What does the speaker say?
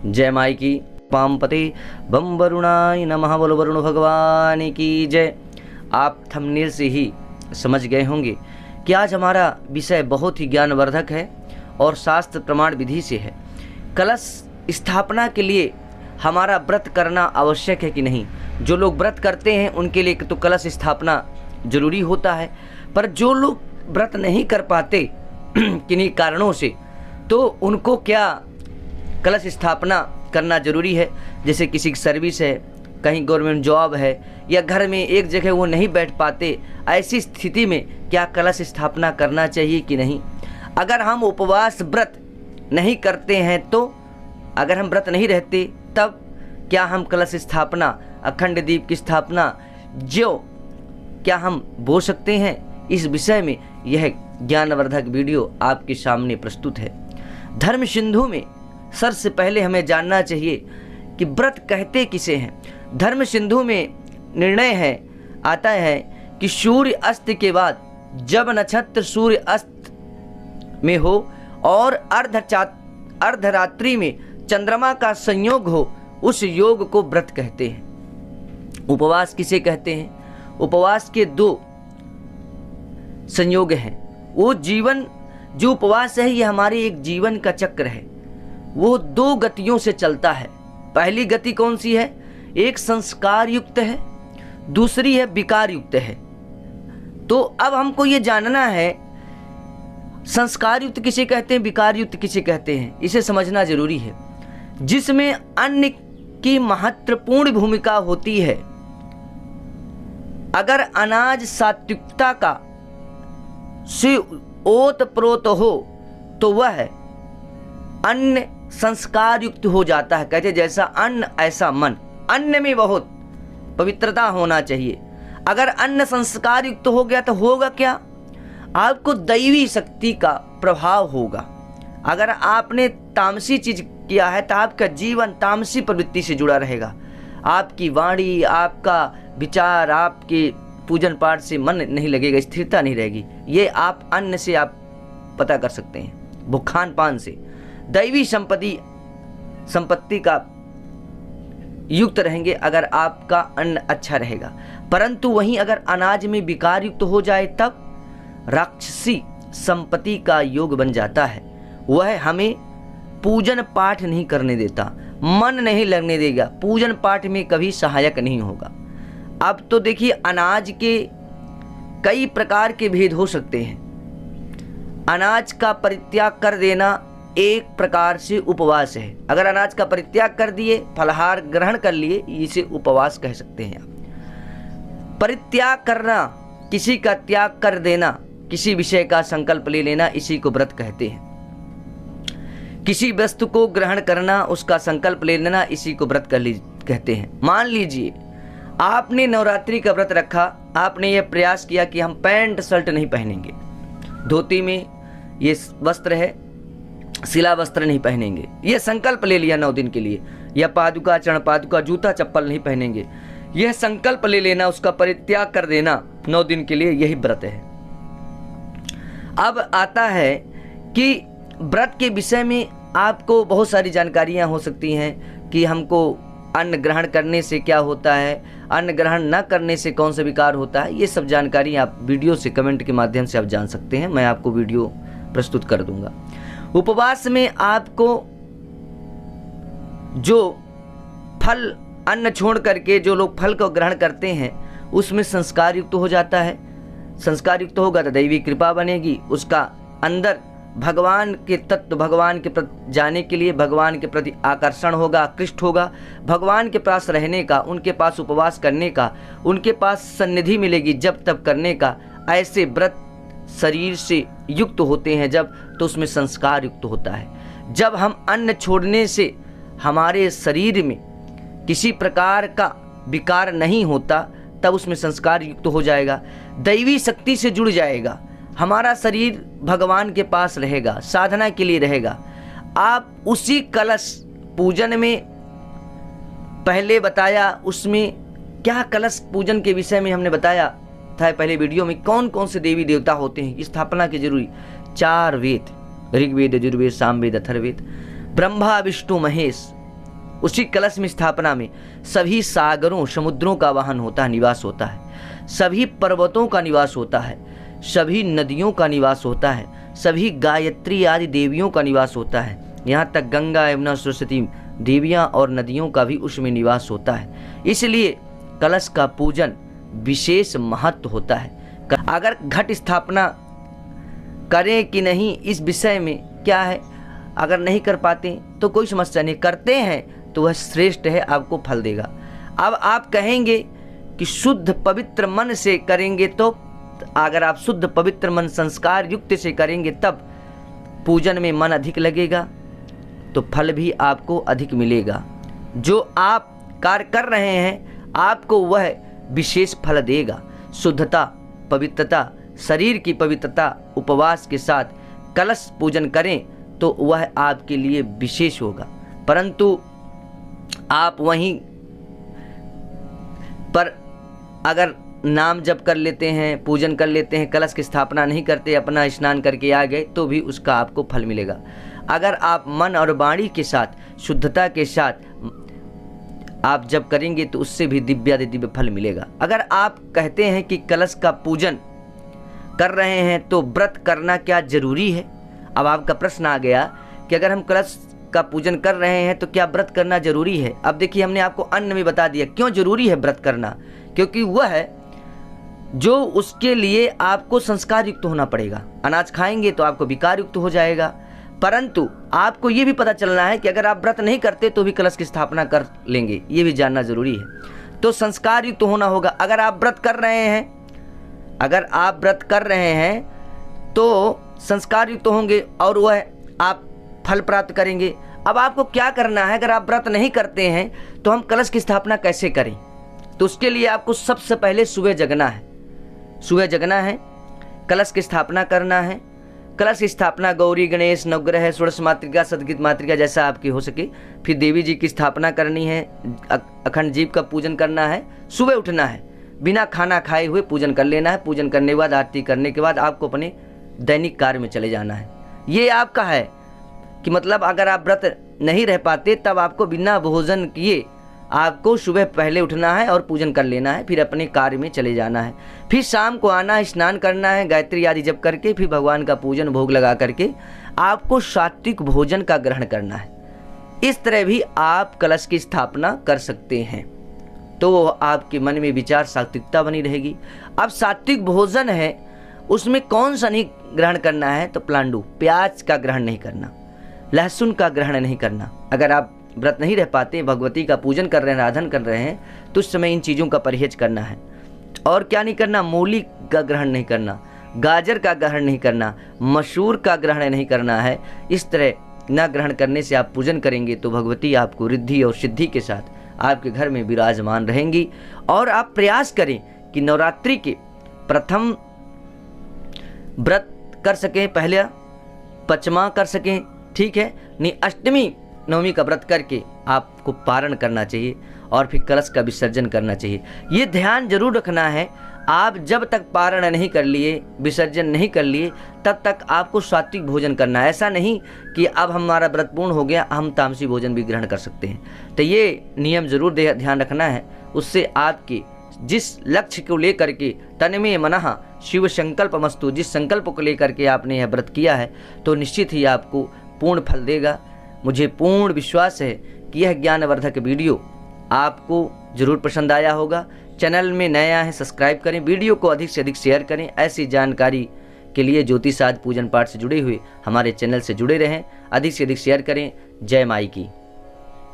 जय माई की। पामपते बम वरुणाय नमः। बोलो वरुण भगवान की जय। आप थंबनेल से ही समझ गए होंगे कि आज हमारा विषय बहुत ही ज्ञानवर्धक है और शास्त्र प्रमाण विधि से है। कलश स्थापना के लिए हमारा व्रत करना आवश्यक है कि नहीं। जो लोग व्रत करते हैं उनके लिए तो कलश स्थापना जरूरी होता है, पर जो लोग व्रत नहीं कर पाते किन्हीं कारणों से, तो उनको क्या कलश स्थापना करना जरूरी है। जैसे किसी की सर्विस है, कहीं गवर्नमेंट जॉब है, या घर में एक जगह वो नहीं बैठ पाते, ऐसी स्थिति में क्या कलश स्थापना करना चाहिए कि नहीं। अगर हम उपवास व्रत नहीं करते हैं, तो अगर हम व्रत नहीं रहते, तब क्या हम कलश स्थापना, अखंड दीप की स्थापना जो क्या हम बोल सकते हैं। इस विषय में यह ज्ञानवर्धक वीडियो आपके सामने प्रस्तुत है। धर्म सिंधु में सबसे पहले हमें जानना चाहिए कि व्रत कहते किसे हैं। धर्म सिंधु में निर्णय है आता है कि सूर्य अस्त के बाद जब नक्षत्र सूर्य अस्त में हो और अर्धरात्रि में चंद्रमा का संयोग हो, उस योग को व्रत कहते हैं। उपवास किसे कहते हैं। उपवास के दो संयोग हैं। वो जीवन जो उपवास है, ये हमारे एक जीवन का चक्र है। वो दो गतियों से चलता है। पहली गति कौन सी है। एक संस्कार युक्त है, दूसरी है विकार युक्त है। तो अब हमको ये जानना है संस्कार युक्त किसे कहते हैं, विकार युक्त किसे कहते हैं, इसे समझना जरूरी है। जिसमें अन्न की महत्वपूर्ण भूमिका होती है। अगर अनाज सात्विकता का से ओत प्रोत हो, तो वह अन्न संस्कार युक्त हो जाता है। कहते जैसा अन्न ऐसा मन। अन्न में बहुत पवित्रता होना चाहिए। अगर अन्न संस्कार युक्त हो गया तो होगा क्या, आपको दैवी शक्ति का प्रभाव होगा। अगर आपने तामसी चीज किया है तो आपका जीवन तामसी प्रवृत्ति से जुड़ा रहेगा। आपकी वाणी, आपका विचार, आपके पूजन पाठ से मन नहीं लगेगा, स्थिरता नहीं रहेगी। ये आप अन्न से आप पता कर सकते हैं, वो खान पान से। दैवी संपत्ति का युक्त रहेंगे अगर आपका अन्न अच्छा रहेगा। परंतु वहीं अगर अनाज में विकार युक्त हो जाए, तब राक्षसी संपत्ति का योग बन जाता है। वह हमें पूजन पाठ नहीं करने देता, मन नहीं लगने देगा, पूजन पाठ में कभी सहायक नहीं होगा। अब तो देखिए, अनाज के कई प्रकार के भेद हो सकते हैं। अनाज का परित्याग कर देना एक प्रकार से उपवास है। अगर अनाज का परित्याग कर दिए, फलाहार ग्रहण कर लिए, इसे उपवास कह सकते हैं आप। परित्याग करना, किसी का त्याग कर देना, किसी विषय का संकल्प ले लेना, इसी को व्रत कहते हैं। किसी वस्तु को ग्रहण करना, उसका संकल्प ले लेना, इसी को व्रत कहते हैं। मान लीजिए आपने नवरात्रि का व्रत रखा, आपने ये प्रयास किया कि हम पैंट शर्ट नहीं पहनेंगे, धोती में ये वस्त्र है, शिला वस्त्र नहीं पहनेंगे, ये संकल्प ले लिया 9 दिन के लिए। या पादुका, चरण पादुका, जूता चप्पल नहीं पहनेंगे, यह संकल्प ले लेना, उसका परित्याग कर देना 9 दिन के लिए, यही व्रत है। अब आता है कि व्रत के विषय में आपको बहुत सारी जानकारियां हो सकती हैं कि हमको अन्न ग्रहण करने से क्या होता है, अन्न ग्रहण न करने से कौन सा विकार होता है। ये सब जानकारी आप वीडियो से, कमेंट के माध्यम से आप जान सकते हैं। मैं आपको वीडियो प्रस्तुत कर दूंगा। उपवास में आपको जो फल, अन्न छोड़ करके जो लोग फल को ग्रहण करते हैं, उसमें संस्कार युक्त हो जाता है। संस्कार युक्त होगा तो दैवी कृपा बनेगी। उसका अंदर भगवान के तत्व, भगवान के प्रति जाने के लिए, भगवान के प्रति आकर्षण होगा, आकृष्ट होगा। भगवान के पास रहने का, उनके पास उपवास करने का, उनके पास सन्निधि मिलेगी जब तब करने का। ऐसे व्रत शरीर से युक्त होते हैं जब, तो उसमें संस्कार युक्त होता है। जब हम अन्न छोड़ने से हमारे शरीर में किसी प्रकार का विकार नहीं होता, तब उसमें संस्कार युक्त हो जाएगा, दैवी शक्ति से जुड़ जाएगा। हमारा शरीर भगवान के पास रहेगा, साधना के लिए रहेगा। आप उसी कलश पूजन में पहले बताया, उसमें क्या कलश पूजन के विषय में हमने बताया था पहले वीडियो में, कौन कौन से देवी देवता होते हैं, स्थापना की जरूरी 4 वेद, ऋग्वेद, यजुर्वेद, सामवेद, अथर्ववेद, ब्रह्मा विष्णु महेश, उसी कलश में स्थापना में सभी सागरों समुद्रों का वाहन होता है, निवास होता है, सभी पर्वतों का निवास होता है, सभी नदियों का निवास होता है, सभी गायत्री आदि देवियों का निवास होता है, यहाँ तक गंगा यमुना सरस्वती देवियाँ और नदियों का भी उसमें निवास होता है। इसलिए कलश का पूजन विशेष महत्व होता है। अगर घट स्थापना करें कि नहीं इस विषय में क्या है, अगर नहीं कर पाते तो कोई समस्या नहीं, करते हैं तो वह श्रेष्ठ है, आपको फल देगा। अब आप कहेंगे कि शुद्ध पवित्र मन से करेंगे, तो अगर आप शुद्ध पवित्र मन संस्कार युक्त से करेंगे तब पूजन में मन अधिक लगेगा तो फल भी आपको अधिक मिलेगा। जो आप कार्य कर रहे हैं आपको वह विशेष फल देगा। शुद्धता, पवित्रता, शरीर की पवित्रता, उपवास के साथ कलश पूजन करें तो वह आपके लिए विशेष होगा। परंतु आप वहीं पर अगर नाम जप कर लेते हैं, पूजन कर लेते हैं, कलश की स्थापना नहीं करते, अपना स्नान करके आ गए तो भी उसका आपको फल मिलेगा। अगर आप मन और वाणी के साथ शुद्धता के साथ आप जब करेंगे तो उससे भी दिव्य फल मिलेगा। अगर आप कहते हैं कि कलश का पूजन कर रहे हैं तो व्रत करना क्या जरूरी है? अब आपका प्रश्न आ गया कि अगर हम कलश का पूजन कर रहे हैं तो क्या व्रत करना जरूरी है? अब देखिए, हमने आपको अन्न में बता दिया क्यों जरूरी है व्रत करना, क्योंकि वह है जो उसके लिए आपको संस्कार युक्त होना पड़ेगा। अनाज खाएंगे तो आपको विकार युक्त हो जाएगा। परंतु आपको ये भी पता चलना है कि अगर आप व्रत नहीं करते तो भी कलश की स्थापना कर लेंगे, ये भी जानना जरूरी है। तो संस्कार युक्त होना होगा। अगर आप व्रत कर रहे हैं तो संस्कार युक्त होंगे और वह आप फल प्राप्त करेंगे। अब आपको क्या करना है, अगर आप व्रत नहीं करते हैं तो हम कलश की स्थापना कैसे करें? तो उसके लिए आपको सबसे पहले सुबह जगना है, कलश की स्थापना करना है। कलश की स्थापना गौरी, गणेश, नवग्रह, षोडश मातृका, सदगीत मातृका जैसा आपकी हो सके। फिर देवी जी की स्थापना करनी है, अखंड जीव का पूजन करना है। सुबह उठना है, बिना खाना खाए हुए पूजन कर लेना है। पूजन करने के बाद, आरती करने के बाद आपको अपने दैनिक कार्य में चले जाना है। ये आपका है कि मतलब अगर आप व्रत नहीं रह पाते तब आपको बिना भोजन किए आपको सुबह पहले उठना है और पूजन कर लेना है, फिर अपने कार्य में चले जाना है। फिर शाम को आना है, स्नान करना है, गायत्री आदि जप करके फिर भगवान का पूजन भोग लगा करके आपको सात्विक भोजन का ग्रहण करना है। इस तरह भी आप कलश की स्थापना कर सकते हैं, तो आपके मन में विचार सात्विकता बनी रहेगी। अब सात्विक भोजन है, उसमें कौन सा नहीं ग्रहण करना है? तो पलांडु, प्याज का ग्रहण नहीं करना, लहसुन का ग्रहण नहीं करना। अगर आप व्रत नहीं रह पाते, भगवती का पूजन कर रहे हैं, आराधन कर रहे हैं, तो उस समय इन चीज़ों का परहेज करना है। और क्या नहीं करना? मूली का ग्रहण नहीं करना, गाजर का ग्रहण नहीं करना, मसूर का ग्रहण नहीं करना है। इस तरह न ग्रहण करने से आप पूजन करेंगे तो भगवती आपको रिद्धि और सिद्धि के साथ आपके घर में विराजमान रहेंगी। और आप प्रयास करें कि नवरात्रि के प्रथम व्रत कर सकें, पहले पचमा कर सकें, ठीक है, नहीं अष्टमी नवमी का व्रत करके आपको पारण करना चाहिए और फिर कलश का विसर्जन करना चाहिए। ये ध्यान जरूर रखना है, आप जब तक पारण नहीं कर लिए, विसर्जन नहीं कर लिए, तब तक आपको सात्विक भोजन करना है। ऐसा नहीं कि अब हमारा व्रत पूर्ण हो गया, हम तामसी भोजन भी ग्रहण कर सकते हैं। तो ये नियम जरूर ध्यान रखना है। उससे आपके जिस लक्ष्य को लेकर के तन्मे मनः शिव संकल्प मस्तु, जिस संकल्प को लेकर के आपने यह व्रत किया है तो निश्चित ही आपको पूर्ण फल देगा। मुझे पूर्ण विश्वास है कि यह ज्ञानवर्धक वीडियो आपको जरूर पसंद आया होगा। चैनल में नया है, सब्सक्राइब करें, वीडियो को अधिक से अधिक शेयर करें। ऐसी जानकारी के लिए ज्योतिष आदि पूजन पाठ से जुड़े हुए हमारे चैनल से जुड़े रहें, अधिक से अधिक शेयर करें। जय माई की।